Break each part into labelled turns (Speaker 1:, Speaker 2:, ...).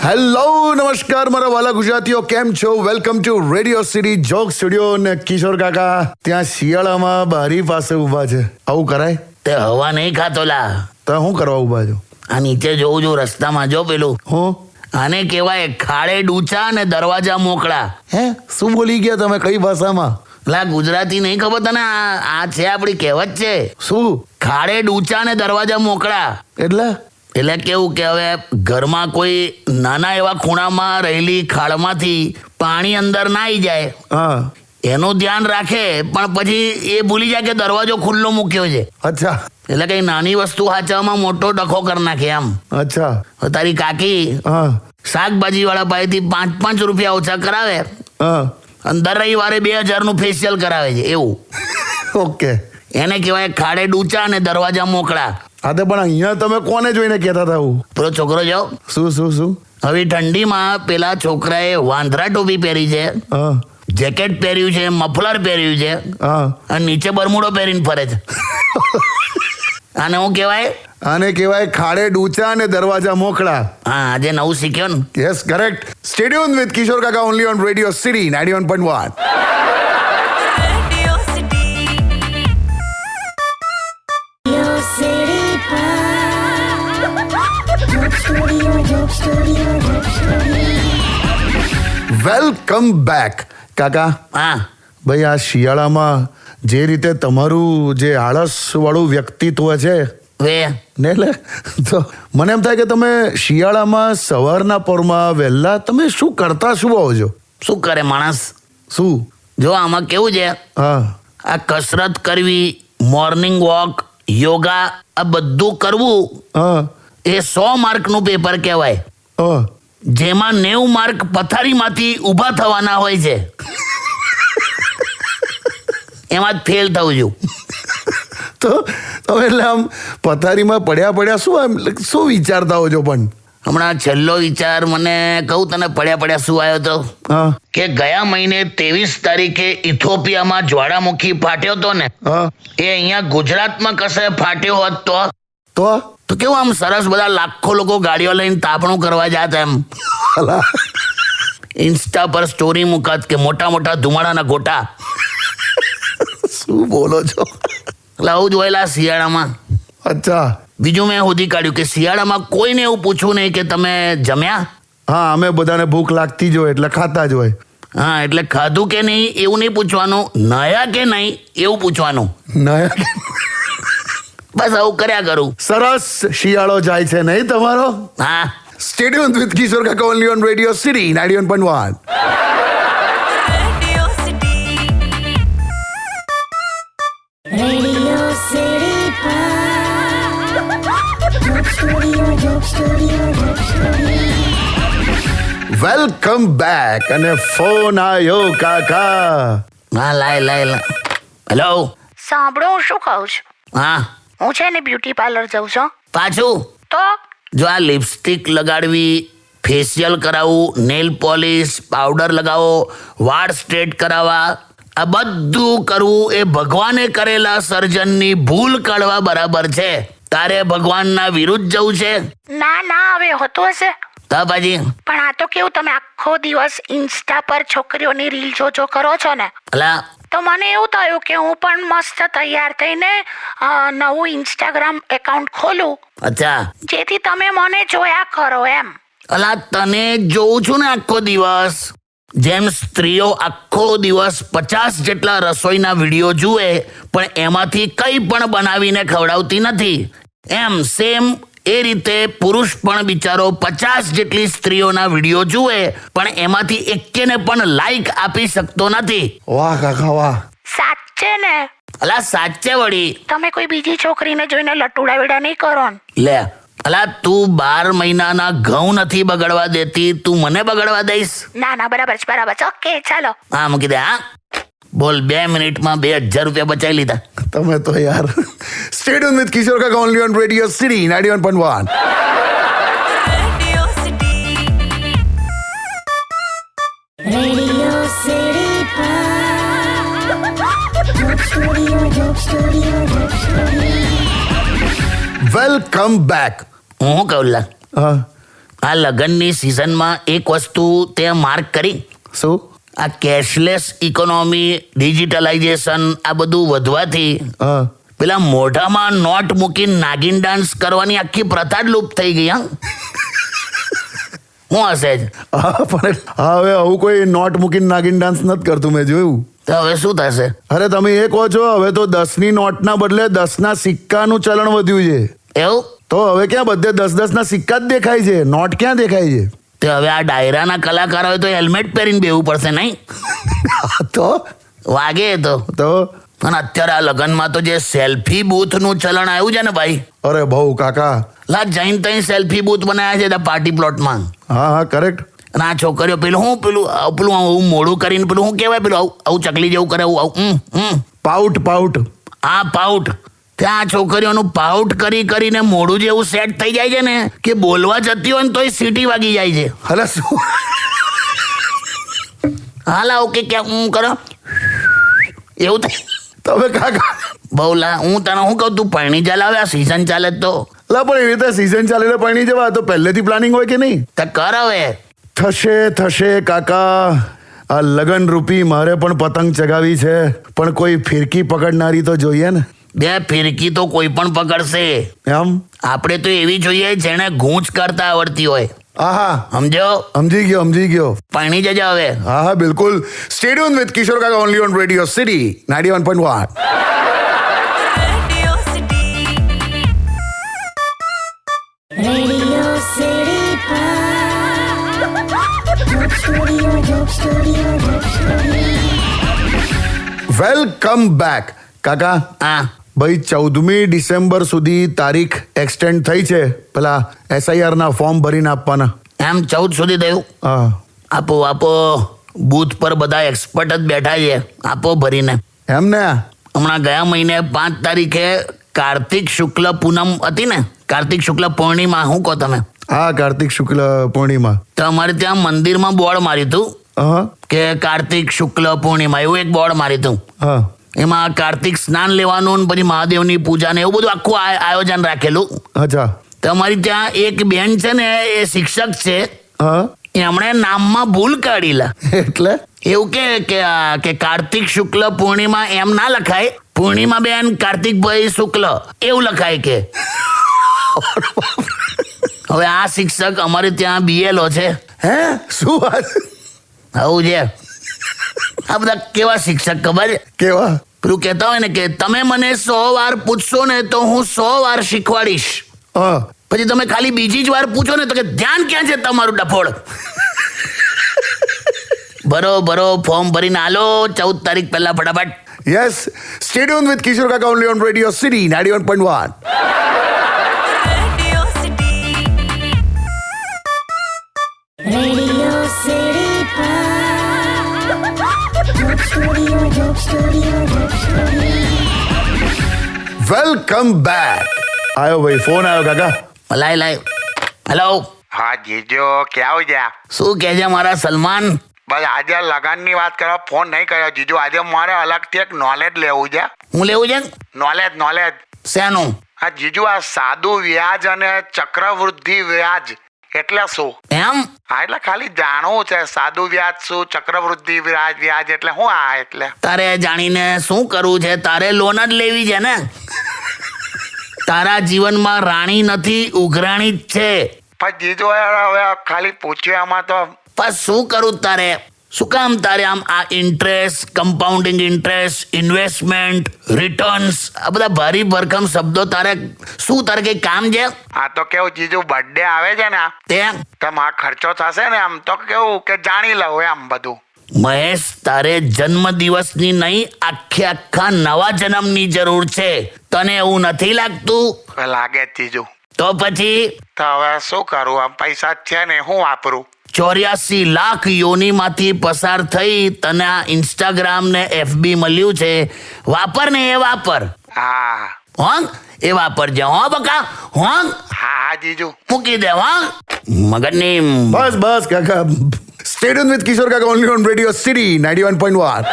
Speaker 1: Hello નમસ્કાર મારા વાલા ગુજરાતીઓ, કેમ છો? Welcome to radio city joke studio. ને કિશોર કાકા ત્યાં શિયાળામાં બારી પાસે ઊભા છે. આવું કરાય?
Speaker 2: તે હવા નહીં ખાતો લા.
Speaker 1: તો શું કરવા ઊભા છો?
Speaker 2: આ નીચે જોઉં છું રસ્તામાં, જો પેલું
Speaker 1: હું
Speaker 2: આને કહેવાય ખાડે ડૂચા ને દરવાજા મોકળા.
Speaker 1: હે શું બોલી ગયા તમે? કઈ ભાષામાં?
Speaker 2: લા ગુજરાતી નહીં ખબર તને? આ છે આપણી કહેવત છે.
Speaker 1: શું
Speaker 2: ખાડે ડૂચા ને દરવાજા મોકળા.
Speaker 1: એટલે?
Speaker 2: એટલે કેવું કે હવે ઘરમાં કોઈ નાના એવા ખૂણામાં રહેલી ખાડમાંથી પાણી અંદર ના આવી જાય
Speaker 1: હા,
Speaker 2: એનું ધ્યાન રાખે, પણ પછી એ ભૂલી જાય કે દરવાજો ખુલ્લો મૂક્યો છે.
Speaker 1: અચ્છા
Speaker 2: એટલે કઈ નાની વસ્તુ હાચવામાં મોટો ડખો કરી નાખે એમ.
Speaker 1: અચ્છા
Speaker 2: હવે તારી કાકી
Speaker 1: હા
Speaker 2: શાકભાજી વાળા પાસેથી 5 રૂપિયા ઓછા કરાવે
Speaker 1: હા
Speaker 2: અને દર રવિવારે 2000 નું ફેશિયલ કરાવે છે. એવું
Speaker 1: ઓકે.
Speaker 2: એને કહેવાય ખાડે ડૂચા અને દરવાજા મોકળા.
Speaker 1: હા તો પણ અહીંયા તમે કોને જોઈને કહેતા હતા આવું?
Speaker 2: પેલો છોકરો જો
Speaker 1: શું શું શું?
Speaker 2: હવે ઠંડીમાં પેલા છોકરાએ વાંદરા ટોપી પહેરી છે,
Speaker 1: હા
Speaker 2: જેકેટ પહેર્યું છે, મફલર પહેર્યું છે
Speaker 1: હા
Speaker 2: અને નીચે બરમુડો પહેરીને ફરે છે. આને હું કહેવાય?
Speaker 1: આને કહેવાય ખાડે ડૂચા અને દરવાજા મોકળા.
Speaker 2: હા, આજે નવું શીખ્યો ને.
Speaker 1: Yes, correct. Stay tuned with Kishore કાકા only on radio city 91.1. Welcome back. કાકા
Speaker 2: હા,
Speaker 1: ભાઈ, આ શિયાળામાં જે રીતે તમારું જે આળસ વાળું વ્યક્તિત્વ છે
Speaker 2: વે
Speaker 1: ને, એટલે તો મને એમ થાય કે તમે શિયાળામાં સવારના પોરમાં વહેલા તમે શું કરતા શું આવો છો?
Speaker 2: શું કરે માણસ?
Speaker 1: શું?
Speaker 2: જો આમાં કેવું છે,
Speaker 1: હા
Speaker 2: આ કસરત કરવી, મોર્નિંગ વોક, યોગા, આ બધું કરવું
Speaker 1: હા
Speaker 2: એ 100 માર્કનું પેપર કહેવાય,
Speaker 1: હા
Speaker 2: જેમાં 90 માર્ક પથારીમાંથી ઊભા થવાના હોય છે. એમાં જ ફેલ થવું છું.
Speaker 1: તો તમે એટલે આમ પથારીમાં પડ્યા શું આમ શું વિચારતા હો છો? પણ
Speaker 2: હમણાં છેલ્લો વિચાર મને કહું તને, પડ્યા શું આવ્યો તો
Speaker 1: હા
Speaker 2: કે ગયા મહિને 23 તારીખે ઇથોપિયામાં જ્વાળામુખી ફાટ્યો હતો ને,
Speaker 1: હા
Speaker 2: એ અહીંયા ગુજરાતમાં કશે ફાટ્યો હોત
Speaker 1: તો
Speaker 2: તો કેવું આમ સરસ બધા લાખો લોકો ગાડીઓ લઈને તાપણું કરવા જાત, એમ
Speaker 1: અલા,
Speaker 2: ઇન્સ્ટા પર સ્ટોરી મુકાત કે મોટા મોટા ધુમાડાના ગોટા.
Speaker 1: શું બોલો છો?
Speaker 2: એટલે આવું જ હોયલા શિયાળામાં.
Speaker 1: અચ્છા
Speaker 2: બીજું મેં શોધી કાઢ્યું કે શિયાળામાં કોઈને એવું પૂછવું નહીં કે તમે જમ્યા.
Speaker 1: હા, અમે બધાને ભૂખ લાગતી જ હોય એટલે ખાતા જ હોય.
Speaker 2: હા, એટલે ખાધું કે નહીં એવું નહીં પૂછવાનું, નયા કે નહીં એવું પૂછવાનું.
Speaker 1: નયા
Speaker 2: બસ આવું કર્યા કરું.
Speaker 1: સરસ શિયાળો જાય છે નહીં તમારો?
Speaker 2: હા,
Speaker 1: સ્ટે ટ્યુન્ડ વિથ કિશોર કાકા only on radio city 91.1. Welcome back. અને ફોન આવ્યો કાકા.
Speaker 2: હા, લાય. હેલો.
Speaker 3: સાંભળો, હું શું કહું છું?
Speaker 2: હા,
Speaker 3: હું છે ને બ્યુટી પાર્લર જાઉં છું.
Speaker 2: પાછું
Speaker 3: તો
Speaker 2: જો આ લિપસ્ટિક લગાડવી, ફેશિયલ કરાવવું, નેલ પોલિશ, પાવડર લગાવો, વાળ સ્ટ્રેટ કરાવવા, આ બધું કરવું એ ભગવાને કરેલા સર્જનની ભૂલ કાઢવા બરાબર છે. તારે ભગવાનના વિરુદ્ધ જવું છે?
Speaker 3: ના હવે હોતું હશે,
Speaker 2: તો પછી
Speaker 3: પણ આ તો કેવું, તમે આખો દિવસ ઇન્સ્ટા પર છોકરીઓની રીલ જો કરો છો ને,
Speaker 2: અલા
Speaker 3: તો મને એવું થયું કે હું પણ મસ્ત તૈયાર થઈને નવું ઇન્સ્ટાગ્રામ એકાઉન્ટ ખોલું,
Speaker 2: અચ્છા,
Speaker 3: જેથી તમે મને જોયા કરો એમ.
Speaker 2: અલા તને જોઉં છું ને આખો દિવસ, જેમ સ્ત્રીઓ આખો દિવસ 50 જેટલા રસોઈના વિડીયો જુએ પણ એમાંથી કંઈ પણ બનાવીને ખવડાવતી નથી, એમ સેમ એ રીતે પુરુષ પણ બિચારો 50 જેટલી સ્ત્રીઓના વિડીયો જુએ પણ એમાંથી એકેને પણ લાઈક આપી શકતો નથી.
Speaker 1: વાહ કાકા વાહ.
Speaker 3: સાચે ને?
Speaker 2: અલા સાચે વળી.
Speaker 3: તમે કોઈ બીજી છોકરીને જોઈને લટુડા વેડા નહીં કરો ને?
Speaker 2: લે અલા, તું 12 મહિનાના ઘઉં નથી બગડવા દેતી, તું મને બગડવા દઈશ?
Speaker 3: ના બરાબર છે. ઓકે, ચાલો.
Speaker 2: હા, મૂકી દે. હા, બોલ. 2 મિનિટમાં 2000 રૂપિયા બચાવી લીધા.
Speaker 1: તમે તો યાર. સ્ટે ટ્યુન્ડ વિથ કિશોર કાકા only on radio city 91.1.
Speaker 4: Radio city
Speaker 1: welcome back.
Speaker 2: હું કહું લા,
Speaker 1: હા,
Speaker 2: આ લગ્નની સિઝનમાં એક વસ્તુ તે માર્ક કરી.
Speaker 1: શું?
Speaker 2: આ કેશલેસ ઇકોનોમી, ડિજિટલાઇઝેશન આ બધું વધવાથી
Speaker 1: હા.
Speaker 2: પેલા મોઢામાં નોટ મૂકીને નાગિન ડાન્સ કરવાની આખી પ્રથા જ લુપ્ત થઈ ગઈ. હા હું હશે જ.
Speaker 1: હા, પણ હવે આવું કોઈ નોટ મૂકીને નાગિન ડાન્સ નથી કરતું, મેં જોયું.
Speaker 2: તો હવે શું થશે?
Speaker 1: અરે તમે એ કહો છો, હવે તો 10ની નોટના બદલે 10ના સિક્કાનું ચલણ વધ્યું છે.
Speaker 2: એવું?
Speaker 1: તો હવે ક્યાં બધે 10-10ના સિક્કા જ દેખાય છે, નોટ ક્યાં દેખાય છે?
Speaker 2: તે હવે આ ડાયરાના કલાકાર હોય તો હેલ્મેટ પહેરીને બેવું પડશે નહીં?
Speaker 1: તો
Speaker 2: વાગે તો. અને અત્યારે આ લગ્નમાં તો જે સેલ્ફી બૂથનું ચલણ આવ્યું છે ને ભાઈ,
Speaker 1: અરે બહુ કાકા.
Speaker 2: લા જૈન તઈ સેલ્ફી બૂથ બનાવ્યા છે પાર્ટી પ્લોટમાં.
Speaker 1: હા હા, કરેક્ટ.
Speaker 2: અને આ છોકરીઓ પેલું આવું મોડું કરીને પેલું શું કહેવાય, પેલું આવું ચકલી જેવું કરે, આવું
Speaker 1: પાઉટ પાઉટ.
Speaker 2: આ પાઉટ. ત્યાં છોકરીઓનું પાઉટ કરીને મોઢું જેવું સેટ થઈ જાય છે ને કે બોલવા જતી હોય ને તોય સીટી વાગી જાય છે.
Speaker 1: અરે શું?
Speaker 2: હાલ આવું કે હું કરો એવું થાય.
Speaker 1: તમે કાકા
Speaker 2: બહુ લા, હું તને શું કહું, તું પરણી જા લાવે, આ સિઝન ચાલે જ તો.
Speaker 1: લા, પણ એવી રીતે સિઝન ચાલીને પરણી જવા તો પહેલેથી પ્લાનિંગ હોય કે નહીં?
Speaker 2: તો કર હવે.
Speaker 1: થશે કાકા. આ લગન રૂપી મારે પણ પતંગ ચગાવી છે, પણ કોઈ ફિરકી પકડનારી તો જોઈએ ને.
Speaker 2: બે ફિરકી તો કોઈ પણ પકડશે.
Speaker 1: એમ?
Speaker 2: આપણે તો એવી જોઈએ જેને ગૂંચ કરતા આવડતી હોય.
Speaker 1: આહા,
Speaker 2: સમજો?
Speaker 1: સમજી ગયો.
Speaker 2: પરણી જજો હવે.
Speaker 1: હા, બિલકુલ. સ્ટે ટ્યુન વિથ કિશોર કાકા only on radio city 91.1.
Speaker 4: Radio City Joke Studio.
Speaker 1: Welcome back. કાકા,
Speaker 2: હા
Speaker 1: ભાઈ 14મી ડિસેમ્બર સુધી તારીખ એક્સટેન્ડ થઈ છે પેલા SIR ના ફોર્મ ભરીને આપવાના.
Speaker 2: એમ 14 સુધી થયું?
Speaker 1: હા.
Speaker 2: આપો બૂથ પર બધા એક્સપર્ટ જ બેઠા છે, આપો ભરીને.
Speaker 1: એમ ને?
Speaker 2: હમણાં ગયા મહિને 5 તારીખે કાર્તિક શુક્લ પૂનમ હતી ને, કાર્તિક શુક્લ પૂર્ણિમા, શું કહો તમે?
Speaker 1: હા, કાર્તિક શુક્લ પૂર્ણિમા.
Speaker 2: તો અમારે ત્યાં મંદિરમાં બોર્ડ માર્યું હતું
Speaker 1: હા
Speaker 2: કે કાર્તિક શુક્લ પૂર્ણિમા, એવું એક બોર્ડ માર્યું હતું.
Speaker 1: હા.
Speaker 2: એમાં કાર્તિક સ્નાન લેવાનું ને પછી મહાદેવની પૂજા ને એવું બધું આખું આયોજન રાખેલું.
Speaker 1: અચ્છા.
Speaker 2: તો અમારી ત્યાં એક બેન છે ને, એ શિક્ષક છે,
Speaker 1: હા.
Speaker 2: એમણે નામમાં ભૂલ કાઢી લા.
Speaker 1: એટલે
Speaker 2: એવું કે કાર્તિક શુક્લ પૂર્ણિમા એમ ના લખાય, પૂર્ણિમા બેન કાર્તિકભાઈ શુક્લ એવું લખાય કે. હવે આ શિક્ષક અમારે ત્યાં BLO છે.
Speaker 1: હે? શું વાત?
Speaker 2: આવું છે. આ બધા કેવા શિક્ષક ખબર છે?
Speaker 1: કેવા?
Speaker 2: પેલું કહેતા હોય ને કે તમે મને 100 વાર પૂછશો ને તો હું 100 વાર શીખવાડીશ.
Speaker 1: હા.
Speaker 2: પછી તમે ખાલી બીજી જ વાર પૂછો ને તો કે ધ્યાન ક્યાં છે તમારું ડફોડ. બરો ફોર્મ ભરીને આલો 14 તારીખ પહેલા ફટાફટ.
Speaker 1: Yes, stay tune with Kishore કાકા only on radio city 91.1.
Speaker 4: Radio City Joke Studio.
Speaker 1: Welcome back. આયો ભાઈ, ફોન આવ્યો કાકા.
Speaker 2: લાય હેલો.
Speaker 5: હા જીજો, ક્યાં ગયા?
Speaker 2: શું કહે છે મારા સલમાન?
Speaker 5: બસ આજે લગનની વાત કરવા ફોન નહીં કર્યો જીજો. આજે મારે અલગથી એક નોલેજ લેવું છે.
Speaker 2: હું લેવું છે?
Speaker 5: નોલેજ.
Speaker 2: શેનું?
Speaker 5: હા જીજુ, આ સાદું વ્યાજ અને ચક્રવૃદ્ધિ વ્યાજ એટલે શું?
Speaker 2: એમ?
Speaker 5: હા, એટલે ખાલી જાણવું છે સાદું વ્યાજ શું, ચક્રવૃદ્ધિ વ્યાજ એટલે શું? આ એટલે
Speaker 2: તારે જાણીને શું કરવું છે? તારે લોન જ લેવી છે ને. તારા જીવનમાં રાણી નથી, ઉઘરાણી જ છે.
Speaker 5: પણ જીજો હવે ખાલી પૂછ્યું એમાં તો
Speaker 2: પણ શું કરું તારે? શું કામ તારે આમ આ interest, compounding interest, investment, returns, આ બધા ભારી ભરખમ શબ્દો તારે કઈ કામ છે?
Speaker 5: આ તો કેવું જીજુ, બર્થડે આવે છે ને
Speaker 2: તે
Speaker 5: તમારો ખર્ચો થશે ને, આમ તો કેવું કે જાણી લઉં એમ બધું.
Speaker 2: મહેશ, તારે જન્મ દિવસની નહીં, આખા નવા જન્મની જરૂર છે. તને એવું નથી લાગતું?
Speaker 5: લાગે જ જીજુ.
Speaker 2: તો પછી
Speaker 5: તો હવે શું કરું? આમ પૈસા છે ને, હું વાપરું?
Speaker 2: 84 લાખ યોનીમાંથી પસાર થઈ તને આ ઇન્સ્ટાગ્રામ ને FB મળ્યું છે. વાપર ને, એ વાપર.
Speaker 5: હા
Speaker 2: હોંગ એ વાપરજે. હો બકા, હોંગ
Speaker 5: હા જીજુ.
Speaker 2: મૂકી દે હોંગ મગજની.
Speaker 1: બસ કાકા. સ્ટે ટ્યુન વિથ કિશોર કાકા only on radio city 91.1.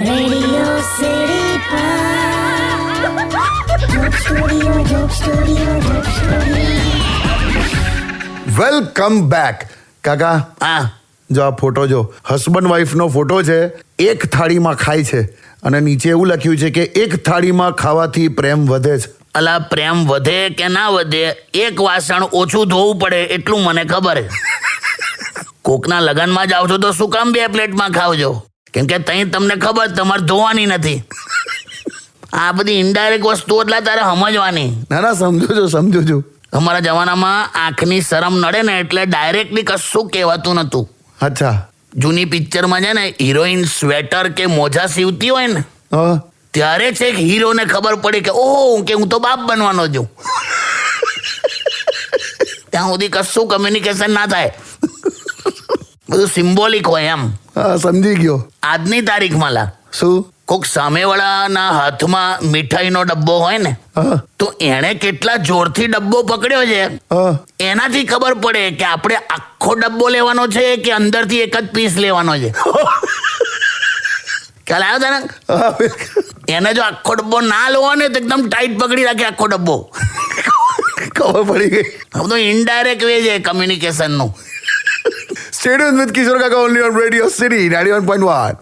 Speaker 4: Radio City
Speaker 1: welcome back કાકા.
Speaker 2: હા
Speaker 1: જો આ ફોટો જો, હસબન્ડ વાઈફનો ફોટો છે. એક થાળીમાં ખાય છે અને નીચે એવું લખ્યું છે કે એક થાળીમાં ખાવાથી પ્રેમ વધે છે.
Speaker 2: અલા પ્રેમ વધે કે ના વધે, એક વાસણ ઓછું ધોવું પડે એટલું મને ખબર છે. કોકના લગનમાં જાવ છો તો શું કામ 2 પ્લેટમાં ખાવજો, કેમ કે તઈ તમને ખબર તમારે ધોવાની નથી. આ બધી ઇનડાયરેક્ટ વસ્તુ એટલે તારે સમજવાની.
Speaker 1: ના સમજો છું.
Speaker 2: અમારા જમાનામાં આંખની શરમ નડે ને એટલે ડાયરેક્ટલી કશું કહેવાતું નહોતું.
Speaker 1: અચ્છા.
Speaker 2: જૂની પિક્ચરમાં છે ને હિરોઈન સ્વેટર કે મોજા સીવતી હોય ને
Speaker 1: હા.
Speaker 2: ત્યારે છે કે હીરોને ખબર પડી કે ઓહો કે હું તો બાપ બનવાનો છું. ત્યાં સુધી કશું કમ્યુનિકેશન ના થાય, બધું સિમ્બોલિક હોય એમ.
Speaker 1: હા સમજી ગયો.
Speaker 2: આજની તારીખમાં લા
Speaker 1: શું?
Speaker 2: કોક સામેવાળાના હાથમાં મીઠાઈનો ડબ્બો હોય ને
Speaker 1: હા.
Speaker 2: તો એણે કેટલા જોરથી ડબ્બો પકડ્યો છે
Speaker 1: હા.
Speaker 2: એનાથી ખબર પડે કે આપણે આખો ડબ્બો લેવાનો છે કે અંદરથી એક જ પીસ લેવાનો છે. ખ્યાલ આવ્યો તને?
Speaker 1: હા.
Speaker 2: એને જો આખો ડબ્બો ના લેવો ને તો એકદમ ટાઈટ પકડી રાખે આખો ડબ્બો.
Speaker 1: ખબર પડી ગઈ.
Speaker 2: આ બધું ઇનડાયરેક્ટ વે છે કમ્યુનિકેશનનું.
Speaker 1: Stay tuned with Kishore Kaka only on Radio City 91.1.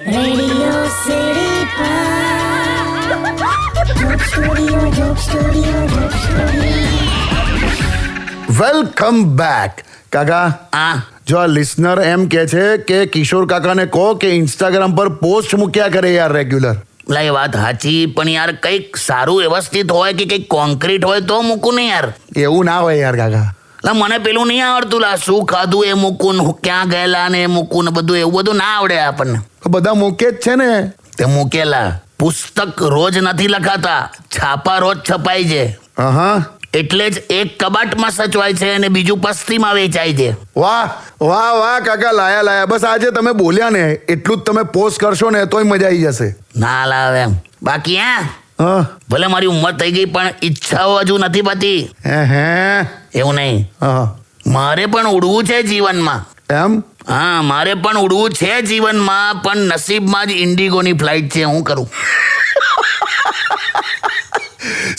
Speaker 4: Radio City Joke Studio, Joke Studio, Joke Studio.
Speaker 1: Welcome back કાકા.
Speaker 2: હા
Speaker 1: જો આ લિસનર એમ કે છે કે કિશોર કાકાને કહો કે ઇન્સ્ટાગ્રામ પર પોસ્ટ મૂક્યા કરે યાર રેગ્યુલર.
Speaker 2: લા એ વાત સાચી, પણ યાર કંઈક સારું વ્યવસ્થિત હોય કે કંઈક કોન્ક્રીટ હોય તો મૂકું ને યાર.
Speaker 1: એવું ના હોય યાર કાકા.
Speaker 2: લા મને પેલું નહીં આવડતું, લા શું ખાધું એ મૂકું ને ક્યાં ગયેલા ને એ મૂકું ને બધું એવું બધું ના આવડે આપણને.
Speaker 1: બધા મૂકે જ છે ને.
Speaker 2: તે મૂકેલા પુસ્તક રોજ નથી લખાતા, છાપા રોજ છપાય છે.
Speaker 1: હા.
Speaker 2: એટલે જ એક કબાટમાં સચવાય છે અને બીજું પસ્તીમાં વેચાય છે.
Speaker 1: વાહ કાકા, લાયા. બસ આજે તમે બોલ્યા ને એટલું જ તમે પોસ્ટ કરશો ને તોય મજા આવી જશે.
Speaker 2: ના લાવે એમ. બાકી
Speaker 1: હા.
Speaker 2: ભલે મારી ઉંમર થઈ ગઈ પણ ઈચ્છાઓ હજુ નથી પતી.
Speaker 1: હે.
Speaker 2: એવું નહીં,
Speaker 1: હા.
Speaker 2: મારે પણ ઉડવું છે જીવનમાં.
Speaker 1: એમ?
Speaker 2: હા મારે પણ ઉડવું છે જીવનમાં, પણ નસીબમાં જ ઇન્ડિગોની ફ્લાઇટ છે. હું કરું?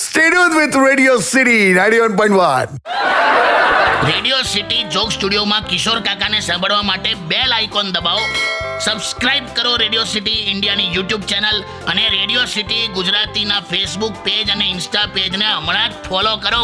Speaker 1: Stay tuned with Radio City 91.1.
Speaker 2: Radio city joke સ્ટુડિયોમાં કિશોર કાકાને સાંભળવા માટે બેલ આઇકોન દબાવો, સબસ્ક્રાઇબ કરો રેડિયો સિટી ઇન્ડિયાની યુટ્યુબ ચેનલ અને રેડિયો સિટી ગુજરાતીના ફેસબુક પેજ અને ઇન્સ્ટા પેજને હમણાં જ ફોલો કરો.